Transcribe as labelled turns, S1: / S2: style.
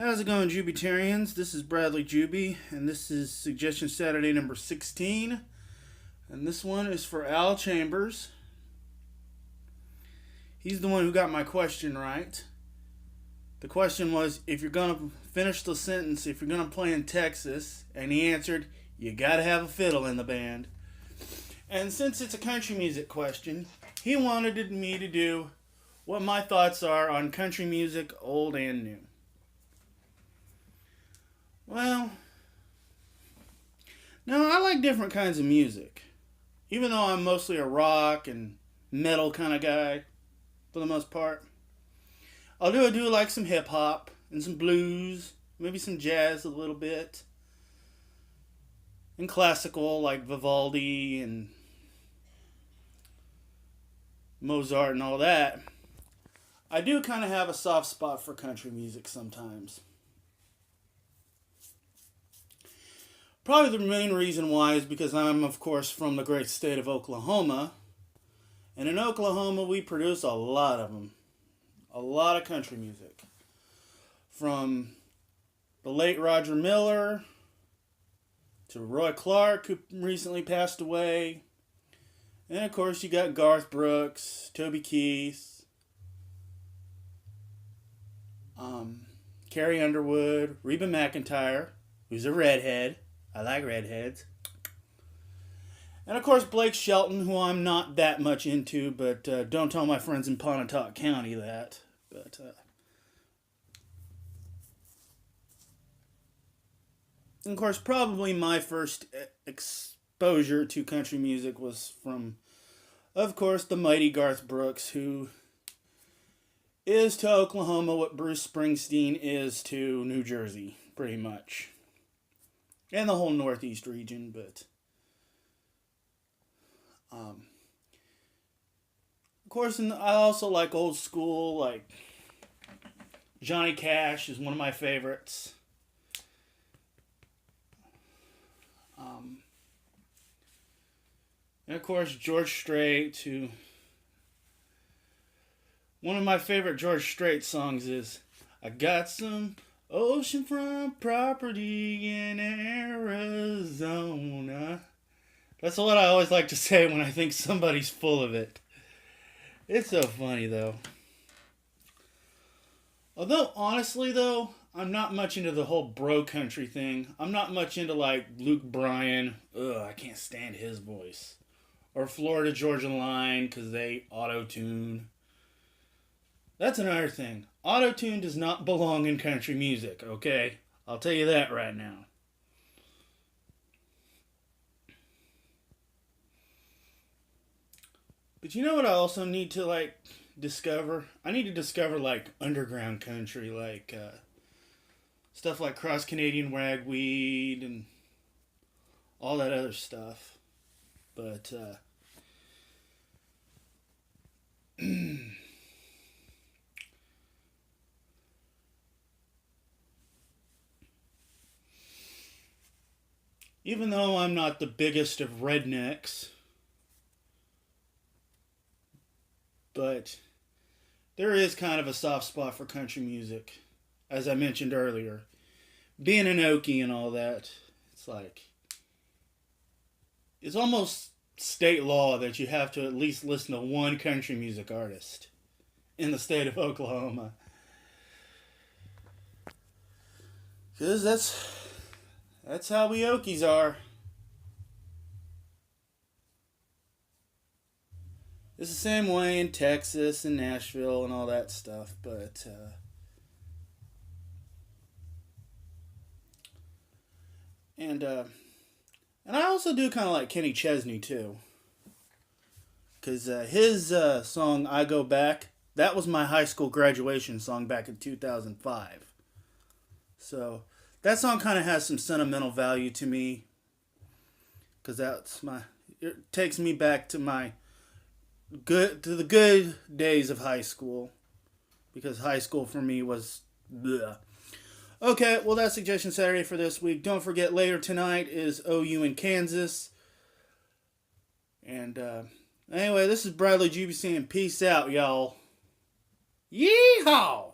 S1: How's it going, Jubitarians? This is Bradley Juby, and this is Suggestion Saturday number 16. And this one is for Al Chambers. He's the one who got my question right. The question was, if you're going to finish the sentence, if you're going to play in Texas, and he answered, you got to have a fiddle in the band. And since it's a country music question, he wanted me to do what my thoughts are on country music, old and new. Well, no, I like different kinds of music. Even though I'm mostly a rock and metal kind of guy, for the most part. I do like some hip hop and some blues, maybe some jazz a little bit. And classical like Vivaldi and Mozart and all that. I do kind of have a soft spot for country music sometimes. Probably the main reason why is because I'm, of course, from the great state of Oklahoma. And in Oklahoma, we produce a lot of them. A lot of country music. From the late Roger Miller to Roy Clark, who recently passed away. And, of course, you got Garth Brooks, Toby Keith, Carrie Underwood, Reba McEntire, who's a redhead. I like redheads. And of course Blake Shelton, who I'm not that much into, but don't tell my friends in Pontotoc County that. But and of course, probably my first exposure to country music was from, of course, the mighty Garth Brooks, who is to Oklahoma what Bruce Springsteen is to New Jersey, pretty much. And the whole Northeast region, but of course, I also like old school, like Johnny Cash is one of my favorites. And of course, George Strait, who one of my favorite George Strait songs is I Got Some Oceanfront Property in Arizona. That's what I always like to say when I think somebody's full of it. It's so funny, though. Although, honestly, though, I'm not much into the whole bro country thing. I'm not much into, like, Luke Bryan. Ugh, I can't stand his voice. Or Florida Georgia Line, because they auto-tune. That's another thing. Auto-tune does not belong in country music, okay? I'll tell you that right now. But you know what I also need to, like, discover? I need to discover, like, underground country, like, stuff like Cross Canadian Ragweed and all that other stuff. But, even though I'm not the biggest of rednecks, but there is kind of a soft spot for country music, as I mentioned earlier. Being an Okie and all that, it's like, it's almost state law that you have to at least listen to one country music artist in the state of Oklahoma. Because that's how we Okies are. It's the same way in Texas and Nashville and all that stuff, but and I also do kind of like Kenny Chesney too, because his song "I Go Back" that was my high school graduation song back in 2005. So that song kind of has some sentimental value to me, because it takes me back to the good days of high school, because high school for me was bleh. Okay, well, that's Suggestion Saturday for this week. Don't forget, later tonight is OU in Kansas. And anyway, this is Bradley Juby saying peace out, y'all. Yeehaw!